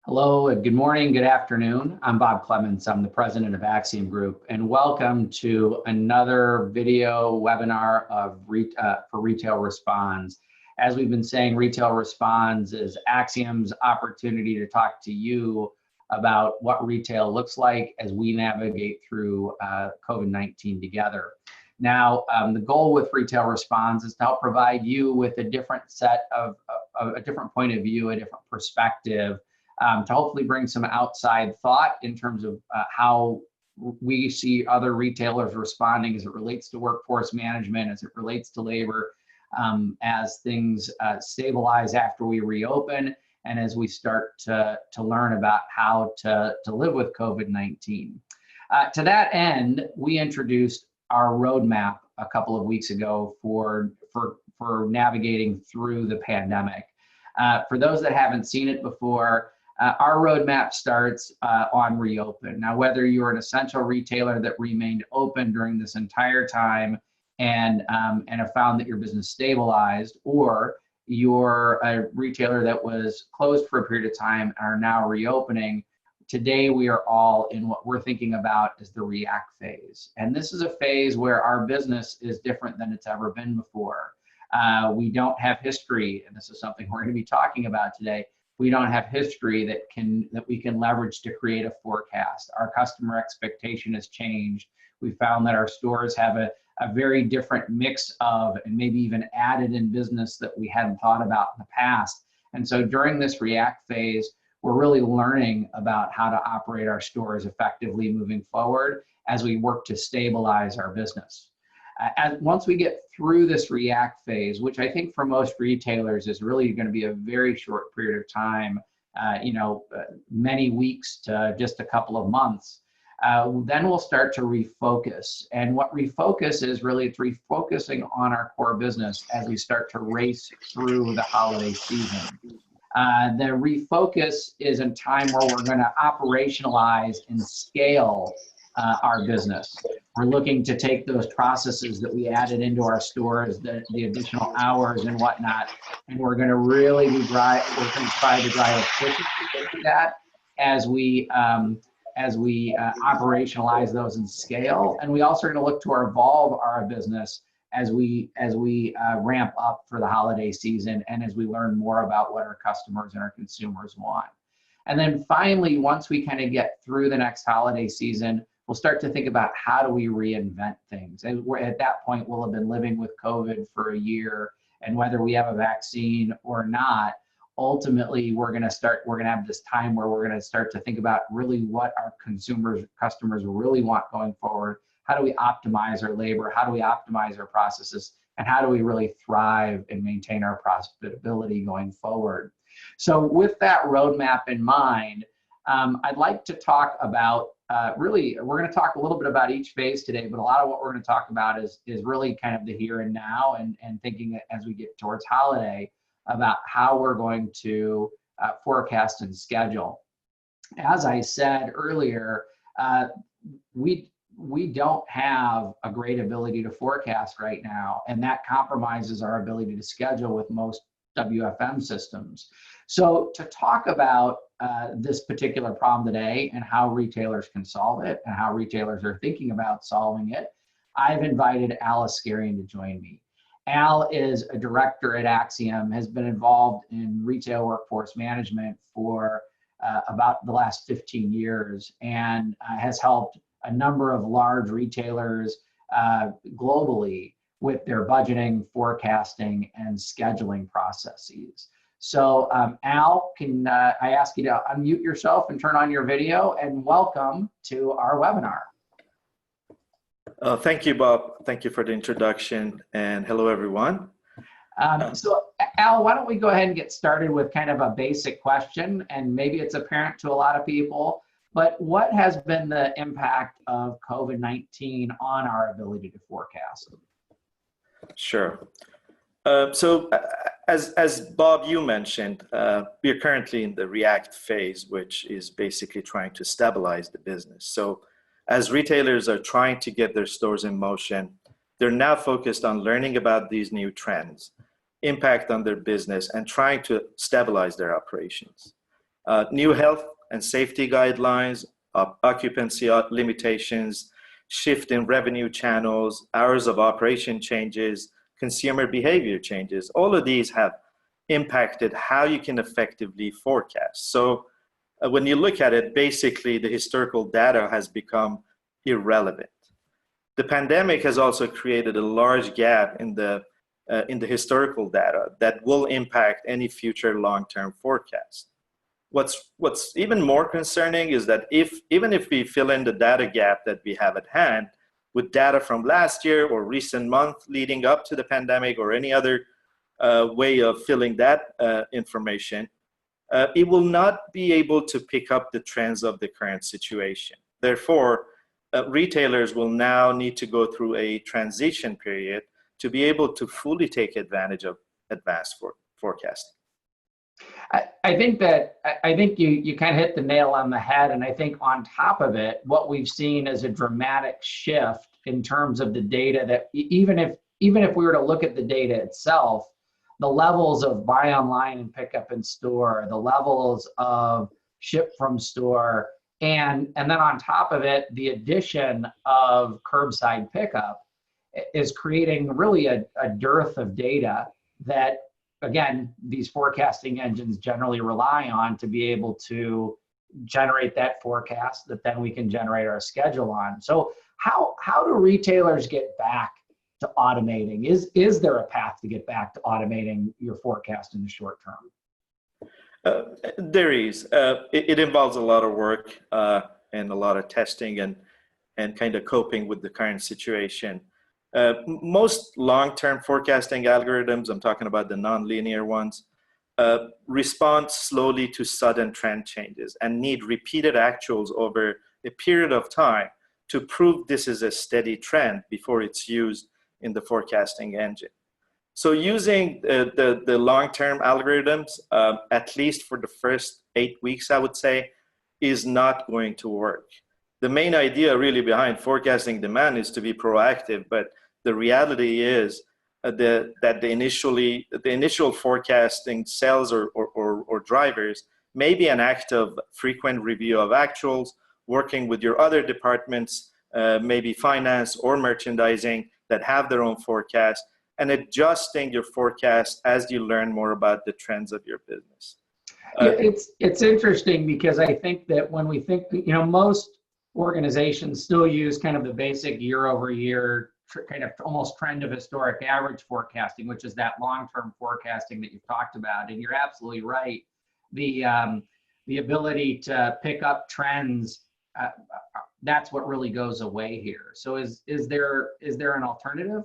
Hello, good morning, good afternoon. I'm Bob Clements. I'm the president of Axiom Group, and welcome to another video webinar for Retail Responds. As we've been saying, Retail Responds is Axiom's opportunity to talk to you about what retail looks like as we navigate through COVID-19 together. Now, the goal with Retail Responds is to help provide you with a different set of a different point of view, a different perspective, to hopefully bring some outside thought in terms of how we see other retailers responding as it relates to workforce management, as it relates to labor, as things stabilize after we reopen, and as we start to learn about how to live with COVID-19. To that end, we introduced our roadmap a couple of weeks ago for navigating through the pandemic. For those that haven't seen it before, our roadmap starts on reopen. Now, whether you're an essential retailer that remained open during this entire time and have found that your business stabilized, or you're a retailer that was closed for a period of time and are now reopening, today we are all in what we're thinking about as the react phase. And this is a phase where our business is different than it's ever been before. We don't have history, and this is something we're going to be talking about today. We don't have history that we can leverage to create a forecast. Our customer expectation has changed. We found that our stores have a very different mix of, and maybe even added in business that we hadn't thought about in the past. And so during this react phase, we're really learning about how to operate our stores effectively moving forward as we work to stabilize our business. Once we get through this react phase, which I think for most retailers is really going to be a very short period of time, many weeks to just a couple of months, then we'll start to refocus. And what refocus is really, it's refocusing on our core business as we start to race through the holiday season. The refocus is a time where we're going to operationalize and scale our business. We're looking to take those processes that we added into our stores, the additional hours and whatnot, and we're going to really try to drive efficiency into that as we operationalize those and scale. And we also are going to look to evolve our business as we ramp up for the holiday season and as we learn more about what our customers and our consumers want. And then finally, once we kind of get through the next holiday season, we'll start to think about how do we reinvent things. And at that point, we'll have been living with COVID for a year, and whether we have a vaccine or not, ultimately we're going to have this time where we're going to start to think about really what our customers really want going forward. How do we optimize our labor? How do we optimize our processes? And how do we really thrive and maintain our profitability going forward? So with that roadmap in mind, I'd like to talk about we're going to talk a little bit about each phase today, but a lot of what we're going to talk about is really kind of the here and now, and thinking as we get towards holiday about how we're going to forecast and schedule. As I said earlier, we don't have a great ability to forecast right now, and that compromises our ability to schedule with most WFM systems. So to talk about this particular problem today and how retailers can solve it and how retailers are thinking about solving it, I've invited Al Askarian to join me. Al is a director at Axiom, has been involved in retail workforce management for about the last 15 years, and has helped a number of large retailers globally with their budgeting, forecasting, and scheduling processes. So Al, can I ask you to unmute yourself and turn on your video, and welcome to our webinar. Thank you, Bob. Thank you for the introduction, and hello, everyone. So Al, why don't we go ahead and get started with kind of a basic question, and maybe it's apparent to a lot of people, but what has been the impact of COVID-19 on our ability to forecast? Sure. As Bob, you mentioned, we are currently in the react phase, which is basically trying to stabilize the business. So as retailers are trying to get their stores in motion, they're now focused on learning about these new trends, impact on their business, and trying to stabilize their operations. New health and safety guidelines, occupancy limitations, shift in revenue channels, hours of operation changes, consumer behavior changes. All of these have impacted how you can effectively forecast. So when you look at it, basically the historical data has become irrelevant. The pandemic has also created a large gap in the historical data that will impact any future long-term forecast. What's even more concerning is that even if we fill in the data gap that we have at hand with data from last year or recent month leading up to the pandemic or any other way of filling that information, it will not be able to pick up the trends of the current situation. Therefore, retailers will now need to go through a transition period to be able to fully take advantage of advanced forecasting. I think you kind of hit the nail on the head, and I think on top of it, what we've seen is a dramatic shift in terms of the data that even if we were to look at the data itself, the levels of buy online and pick up in store, the levels of ship from store, and then on top of it, the addition of curbside pickup is creating really a dearth of data that, again, these forecasting engines generally rely on to be able to generate that forecast that then we can generate our schedule on. So how do retailers get back to automating? Is there a path to get back to automating your forecast in the short term? There is. It involves a lot of work and a lot of testing and kind of coping with the current situation. Most long-term forecasting algorithms, I'm talking about the nonlinear ones, respond slowly to sudden trend changes and need repeated actuals over a period of time to prove this is a steady trend before it's used in the forecasting engine. So using the long-term algorithms, at least for the first 8 weeks, I would say, is not going to work. The main idea really behind forecasting demand is to be proactive, but the reality is that the initial forecasting cells or drivers may be an act of frequent review of actuals, working with your other departments, maybe finance or merchandising that have their own forecast, and adjusting your forecast as you learn more about the trends of your business. It's interesting because I think that when we think, most organizations still use kind of the basic year-over-year kind of almost trend of historic average forecasting, which is that long-term forecasting that you've talked about. And you're absolutely right. The ability to pick up trends, that's what really goes away here. So is there an alternative?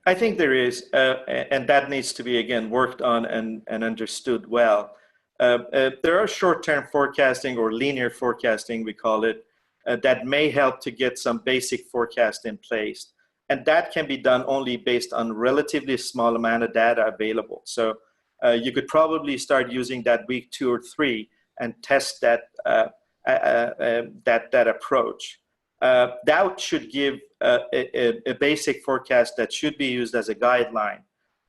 I think there is, and that needs to be, again, worked on and understood well. There are short-term forecasting or linear forecasting, we call it, that may help to get some basic forecast in place. And that can be done only based on relatively small amount of data available. So you could probably start using that week 2 or 3 and test that approach. That should give a basic forecast that should be used as a guideline.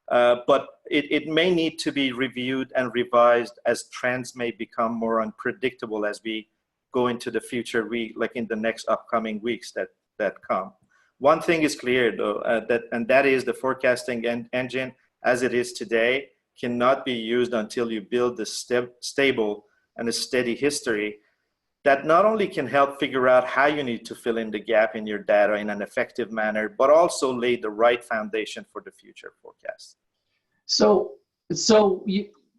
But it may need to be reviewed and revised as trends may become more unpredictable as we go into the future, like in the next upcoming weeks that come. One thing is clear though, that is the forecasting engine as it is today cannot be used until you build the stable and a steady history that not only can help figure out how you need to fill in the gap in your data in an effective manner, but also lay the right foundation for the future forecast. So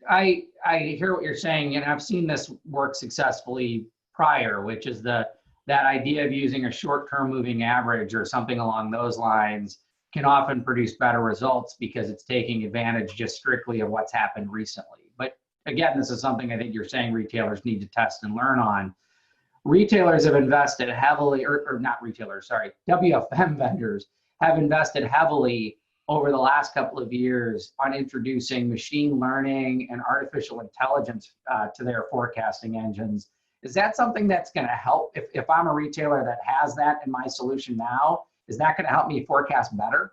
I hear what you're saying, and I've seen this work successfully prior, which is that idea of using a short-term moving average or something along those lines can often produce better results because it's taking advantage just strictly of what's happened recently. But again, this is something I think you're saying retailers need to test and learn on. Retailers have invested heavily, or not retailers, sorry, WFM vendors have invested heavily over the last couple of years on introducing machine learning and artificial intelligence to their forecasting engines. Is that something that's going to help? If I'm a retailer that has that in my solution now, is that going to help me forecast better?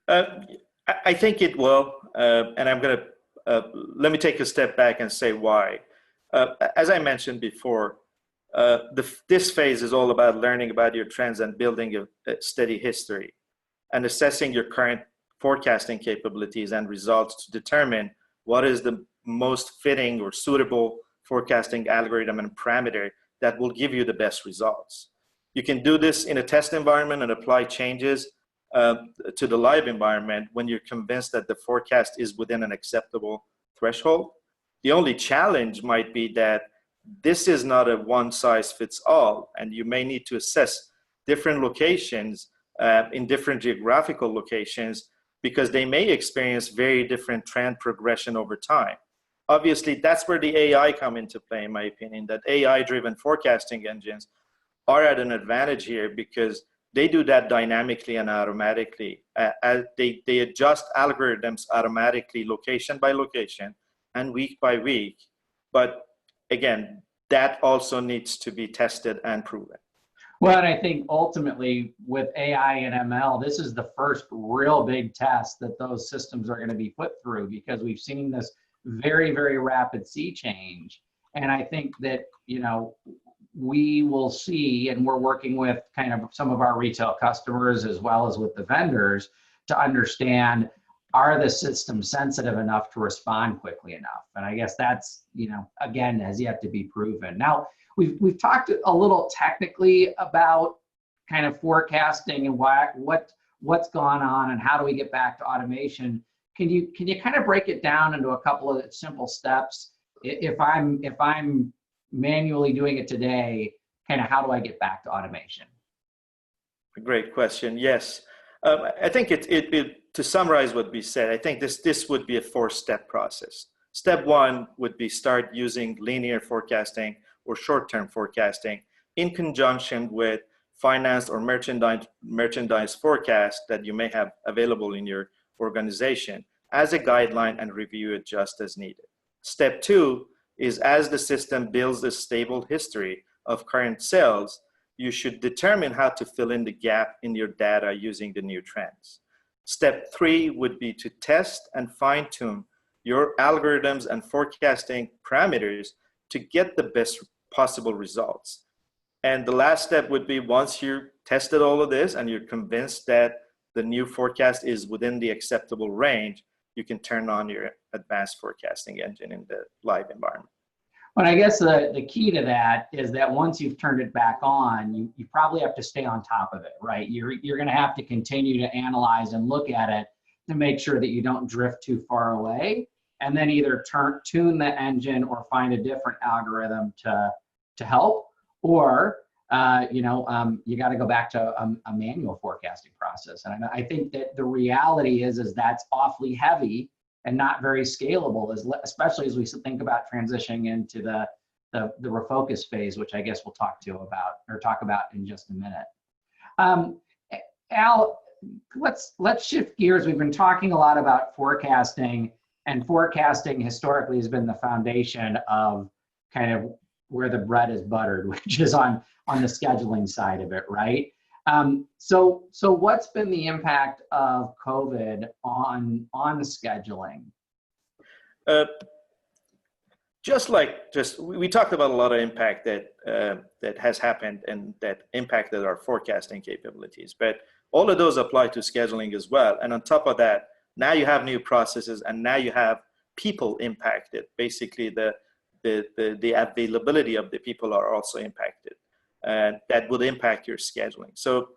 I think it will, and I'm going to let me take a step back and say why. As I mentioned before, this phase is all about learning about your trends and building a steady history and assessing your current forecasting capabilities and results to determine what is the most fitting or suitable forecasting algorithm and parameter that will give you the best results. You can do this in a test environment and apply changes to the live environment when you're convinced that the forecast is within an acceptable threshold. The only challenge might be that this is not a one-size-fits-all, and you may need to assess different locations in different geographical locations because they may experience very different trend progression over time. Obviously, that's where the AI come into play, in my opinion, that AI-driven forecasting engines are at an advantage here because they do that dynamically and automatically. They adjust algorithms automatically, location by location and week by week. But again, that also needs to be tested and proven. Well, and I think ultimately with AI and ML, this is the first real big test that those systems are going to be put through because we've seen this very, very rapid sea change. And I think that, you know, we will see, and we're working with kind of some of our retail customers as well as with the vendors to understand, are the systems sensitive enough to respond quickly enough? And I guess that's, you know, again, has yet to be proven. Now, we've talked a little technically about kind of forecasting and what's gone on and how do we get back to automation. Can you kind of break it down into a couple of simple steps? If I'm manually doing it today, kind of how do I get back to automation? A great question. Yes, I think to summarize what we said, I think this would be a 4-step process. Step 1 would be start using linear forecasting or short-term forecasting in conjunction with finance or merchandise forecast that you may have available in your organization as a guideline and review it just as needed. Step 2 is as the system builds a stable history of current sales, you should determine how to fill in the gap in your data using the new trends. Step 3 would be to test and fine-tune your algorithms and forecasting parameters to get the best possible results. And the last step would be once you tested all of this and you're convinced that the new forecast is within the acceptable range, you can turn on your advanced forecasting engine in the live environment. But I guess the key to that is that once you've turned it back on, you probably have to stay on top of it, right? You're going to have to continue to analyze and look at it to make sure that you don't drift too far away, and then either tune the engine or find a different algorithm to help, or you got to go back to a manual forecasting process. And I think that the reality is that's awfully heavy and not very scalable, especially as we think about transitioning into the refocus phase, which I guess we'll talk about in just a minute. Al, let's shift gears. We've been talking a lot about forecasting, and forecasting historically has been the foundation of kind of where the bread is buttered, which is on the scheduling side of it, right? So what's been the impact of COVID on scheduling? We talked about a lot of impact that has happened and that impacted our forecasting capabilities, but all of those apply to scheduling as well. And on top of that, now you have new processes and now you have people impacted. Basically, the availability of the people are also impacted, and that would impact your scheduling. So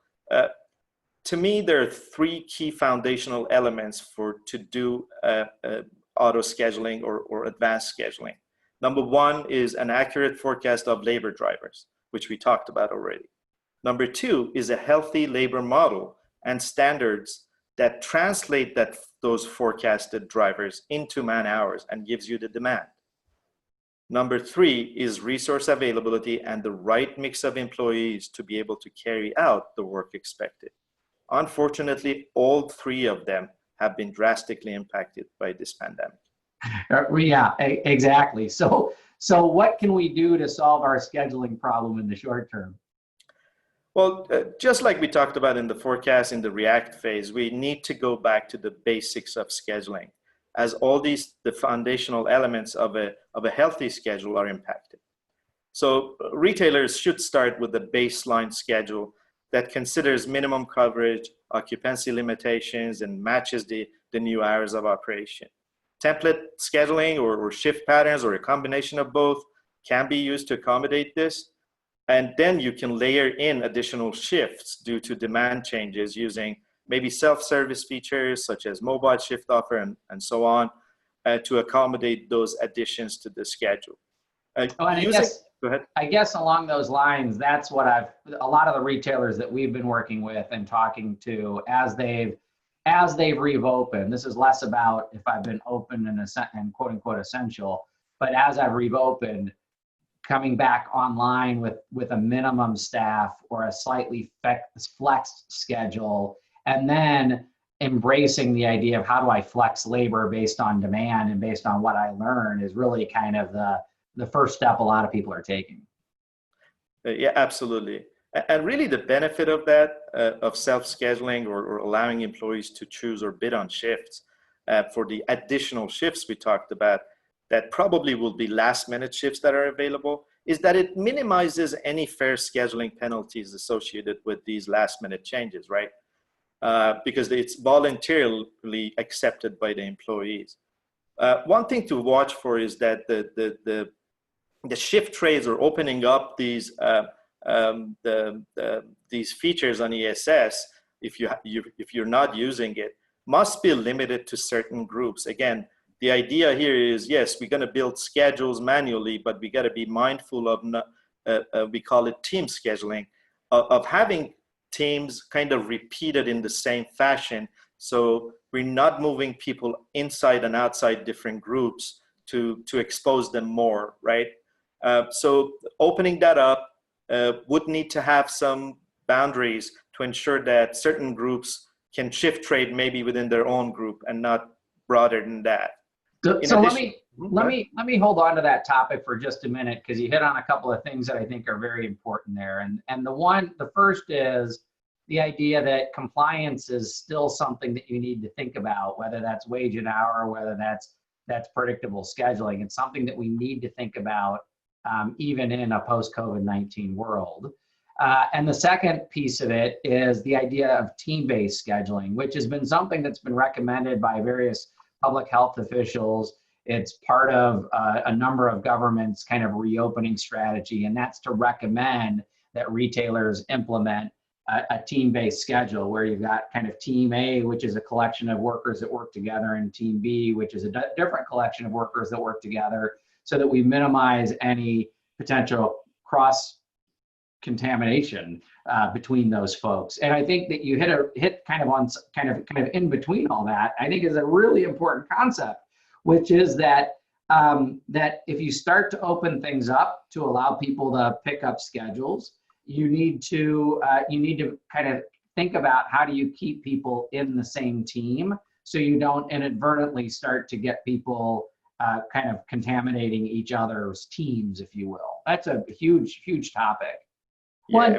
to me, there are 3 key foundational elements to do auto scheduling or advanced scheduling. Number 1 is an accurate forecast of labor drivers, which we talked about already. Number 2 is a healthy labor model and standards that translate those forecasted drivers into man hours and gives you the demand. Number 3 is resource availability and the right mix of employees to be able to carry out the work expected. Unfortunately, all 3 of them have been drastically impacted by this pandemic. Yeah, exactly. So what can we do to solve our scheduling problem in the short term? Well, just like we talked about in the forecast in the react phase, we need to go back to the basics of scheduling. as all the foundational elements of a healthy schedule are impacted. So retailers should start with a baseline schedule that considers minimum coverage, occupancy limitations, and matches the new hours of operation. Template scheduling or shift patterns or a combination of both can be used to accommodate this. And then you can layer in additional shifts due to demand changes using maybe self-service features such as mobile shift offer and so on to accommodate those additions to the schedule. Oh, and Go ahead. I guess along those lines, that's what a lot of the retailers that we've been working with and talking to as they've reopened, this is less about if I've been open and quote unquote essential, but as I've reopened, coming back online with a minimum staff or a slightly flexed schedule, and then embracing the idea of how do I flex labor based on demand and based on what I learn is really kind of the first step a lot of people are taking. Yeah, absolutely. And really the benefit of that, of self-scheduling or allowing employees to choose or bid on shifts for the additional shifts we talked about, that probably will be last minute shifts that are available, is that it minimizes any fair scheduling penalties associated with these last minute changes, right? Because it's voluntarily accepted by the employees. One thing to watch for is that the shift trades are opening up these these features on ESS. If you're not using it, must be limited to certain groups. Again, the idea here is, yes, we're going to build schedules manually, but we got to be mindful of we call it team scheduling, of having teams kind of repeated in the same fashion. So we're not moving people inside and outside different groups to expose them more, right? So opening that up would need to have some boundaries to ensure that certain groups can shift trade maybe within their own group and not broader than that. So let me hold on to that topic for just a minute, because you hit on a couple of things that I think are very important there. And the first is the idea that compliance is still something that you need to think about, whether that's wage and hour, whether that's predictable scheduling. It's something that we need to think about even in a post-COVID-19 world. And the second piece of it is the idea of team-based scheduling, which has been something that's been recommended by various public health officials. It's part of a number of governments' kind of reopening strategy, and that's to recommend that retailers implement a team-based schedule where you've got kind of team A, which is a collection of workers that work together, and team B, which is a different collection of workers that work together, so that we minimize any potential cross contamination between those folks. And I think that you hit kind of in between all that, I think is a really important concept, which is that that if you start to open things up to allow people to pick up schedules, you need to kind of think about how do you keep people in the same team so you don't inadvertently start to get people kind of contaminating each other's teams, if you will. That's a huge, huge topic. Yeah,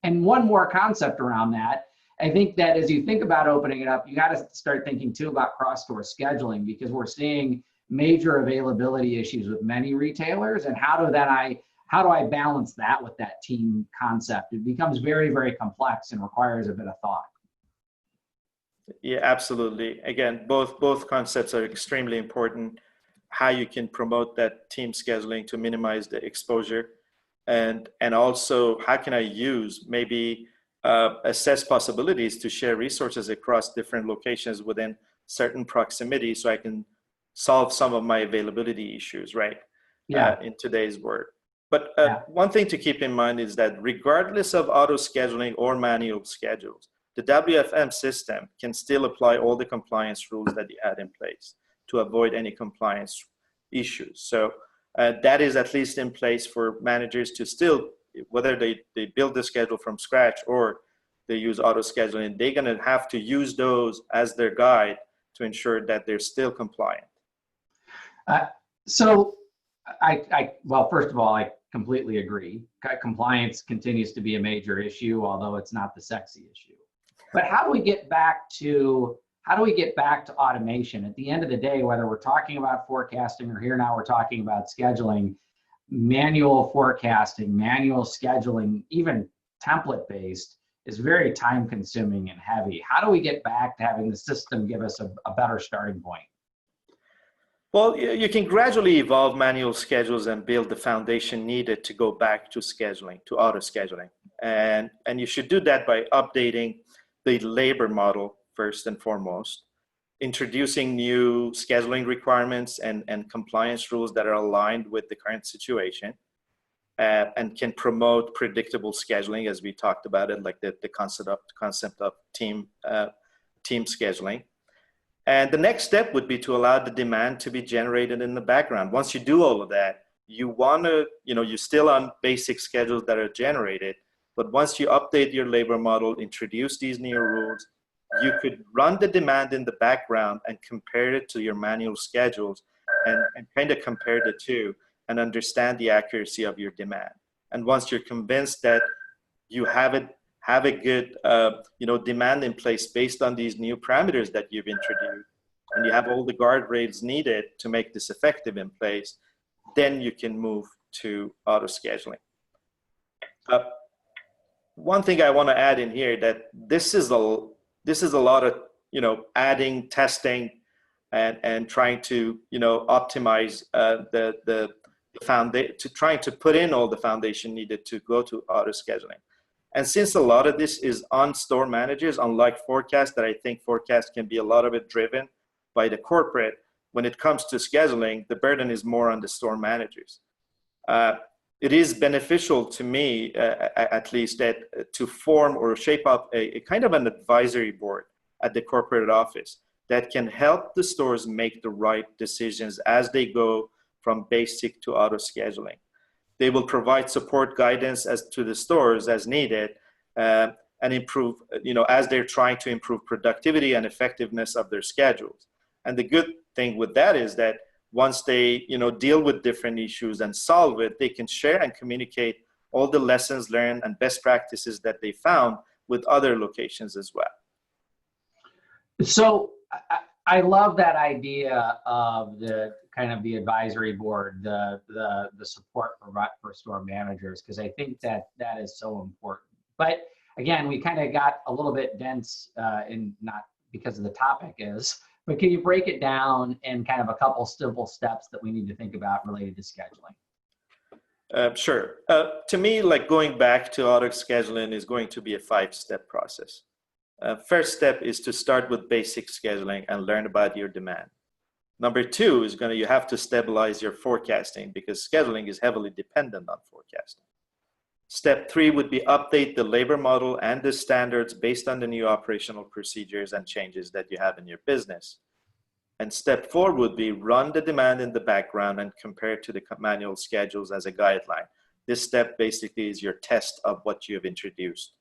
And one more concept around that, I think that as you think about opening it up, you got to start thinking too about cross-store scheduling, because we're seeing major availability issues with many retailers. And how do I balance that with that team concept? It becomes very, very complex and requires a bit of thought. Yeah, absolutely. Again, both concepts are extremely important. How you can promote that team scheduling to minimize the exposure, and also how can I use maybe assess possibilities to share resources across different locations within certain proximity, so I can solve some of my availability issues, right? Yeah. In today's world. But one thing to keep in mind is that regardless of auto scheduling or manual schedules, the WFM system can still apply all the compliance rules that you had in place to avoid any compliance issues. So that is at least in place for managers to still, whether they build the schedule from scratch or they use auto scheduling, they're going to have to use those as their guide to ensure that they're still compliant. So well, first of all, I completely agree. Compliance continues to be a major issue, although it's not the sexy issue. But how do how do we get back to automation? At the end of the day, whether we're talking about forecasting or here now we're talking about scheduling, manual forecasting, manual scheduling, even template-based is very time consuming and heavy. How do we get back to having the system give us a better starting point? Well, you can gradually evolve manual schedules and build the foundation needed to go back to scheduling, to auto scheduling. And you should do that by updating the labor model first and foremost, introducing new scheduling requirements and compliance rules that are aligned with the current situation, and can promote predictable scheduling, as we talked about it, like the concept of team scheduling. And the next step would be to allow the demand to be generated in the background. Once you do all of that, you want to, you're still on basic schedules that are generated, but once you update your labor model, introduce these new rules, you could run the demand in the background and compare it to your manual schedules and kind of compare the two and understand the accuracy of your demand. And once you're convinced that you have a good demand in place based on these new parameters that you've introduced, and you have all the guardrails needed to make this effective in place, then you can move to auto scheduling. One thing I want to add in here, that this is a lot of adding, testing, and trying to optimize the foundation, to trying to put in all the foundation needed to go to auto scheduling. And since a lot of this is on store managers, unlike forecast, that I think forecast can be a lot of it driven by the corporate, when it comes to scheduling, the burden is more on the store managers. It is beneficial to me, at least, that to form or shape up a kind of an advisory board at the corporate office that can help the stores make the right decisions as they go from basic to auto scheduling. They will provide support guidance as to the stores as needed, and improve, as they're trying to improve productivity and effectiveness of their schedules. And the good thing with that is that once they, deal with different issues and solve it, they can share and communicate all the lessons learned and best practices that they found with other locations as well. So I love that idea of the kind of the advisory board, the support for store managers, because I think that is so important. But again, we kind of got a little bit dense in, not because of the topic is, but can you break it down in kind of a couple simple steps that we need to think about related to scheduling? Sure. To me, like going back to auto scheduling is going to be a 5-step process. First step is to start with basic scheduling and learn about your demand. Number 2 is you have to stabilize your forecasting, because scheduling is heavily dependent on forecasting. Step 3 would be update the labor model and the standards based on the new operational procedures and changes that you have in your business. And step 4 would be run the demand in the background and compare it to the manual schedules as a guideline. This step basically is your test of what you have introduced.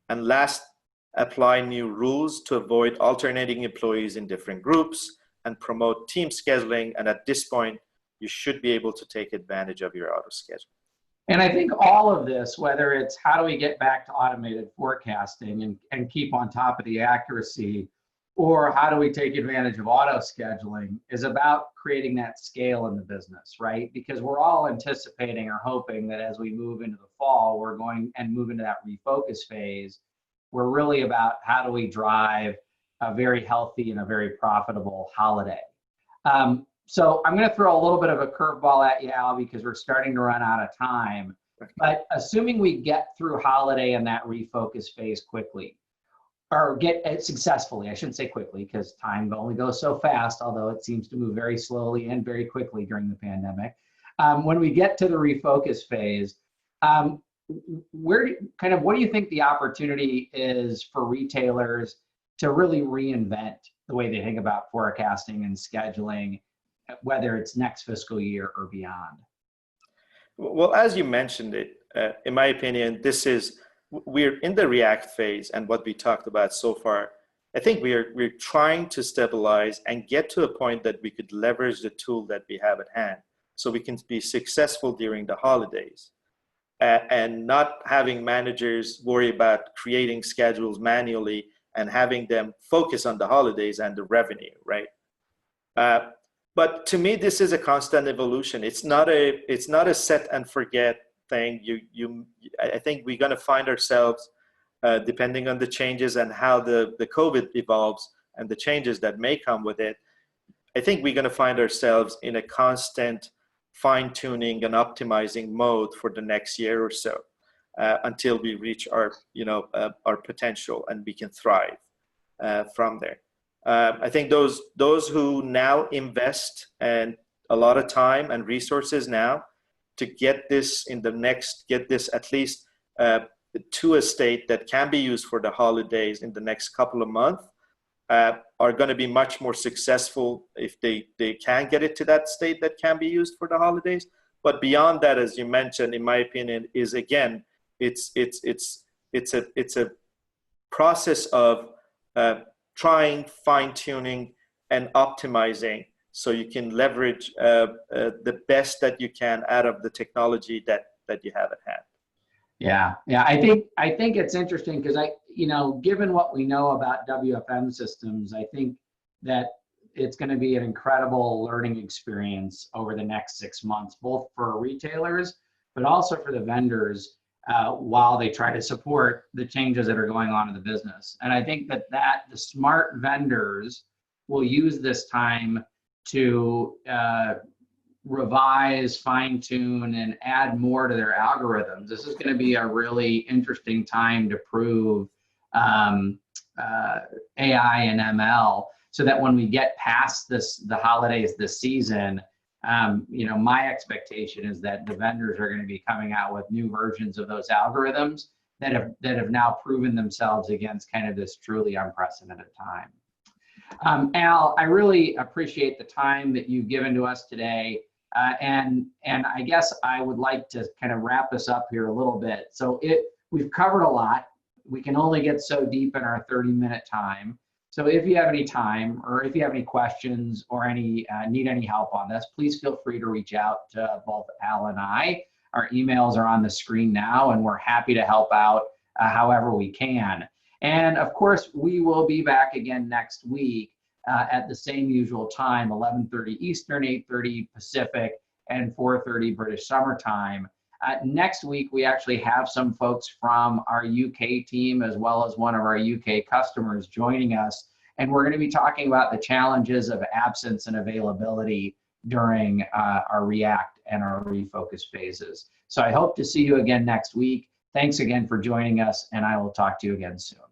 And last, apply new rules to avoid alternating employees in different groups and promote team scheduling. And at this point, you should be able to take advantage of your auto schedule. And I think all of this, whether it's how do we get back to automated forecasting and keep on top of the accuracy, or how do we take advantage of auto scheduling, is about creating that scale in the business, right? Because we're all anticipating or hoping that as we move into the fall, we're going and move into that refocus phase. We're really about how do we drive a very healthy and a very profitable holiday. So I'm going to throw a little bit of a curveball at you, Al, because we're starting to run out of time. But assuming we get through holiday and that refocus phase quickly, or get it successfully, I shouldn't say quickly because time only goes so fast, although it seems to move very slowly and very quickly during the pandemic. When we get to the refocus phase, what do you think the opportunity is for retailers to really reinvent the way they think about forecasting and scheduling, whether it's next fiscal year or beyond? Well, as you mentioned it, in my opinion, we're in the react phase, and what we talked about so far, I think we're trying to stabilize and get to a point that we could leverage the tool that we have at hand so we can be successful during the holidays, and not having managers worry about creating schedules manually and having them focus on the holidays and the revenue, right? But to me, this is a constant evolution. It's not a set and forget thing. I think we're going to find ourselves, depending on the changes and how the COVID evolves and the changes that may come with it, I think we're going to find ourselves in a constant fine-tuning and optimizing mode for the next year or so, until we reach our potential and we can thrive from there. I think those who now invest and a lot of time and resources now to get this at least to a state that can be used for the holidays in the next couple of months, are going to be much more successful if they can get it to that state that can be used for the holidays. But beyond that, as you mentioned, in my opinion, is again, it's a process of trying, fine-tuning, and optimizing so you can leverage the best that you can out of the technology that you have at hand. Yeah. I think it's interesting because given what we know about WFM systems, I think that it's going to be an incredible learning experience over the next 6 months, both for retailers, but also for the vendors, while they try to support the changes that are going on in the business. And I think that the smart vendors will use this time to revise, fine tune, and add more to their algorithms. This is going to be a really interesting time to prove AI and ML, so that when we get past the holidays this season, my expectation is that the vendors are going to be coming out with new versions of those algorithms that have now proven themselves against kind of this truly unprecedented time. Al, I really appreciate the time that you've given to us today. And I guess I would like to kind of wrap this up here a little bit. So we've covered a lot. We can only get so deep in our 30-minute time. So if you have any time, or if you have any questions or need any help on this, please feel free to reach out to both Al and I. Our emails are on the screen now, and we're happy to help out however we can. And of course, we will be back again next week at the same usual time, 11:30 Eastern, 8:30 Pacific, and 4:30 British Summer Time. Next week, we actually have some folks from our UK team, as well as one of our UK customers joining us. And we're going to be talking about the challenges of absence and availability during our React and our Refocus phases. So I hope to see you again next week. Thanks again for joining us, and I will talk to you again soon.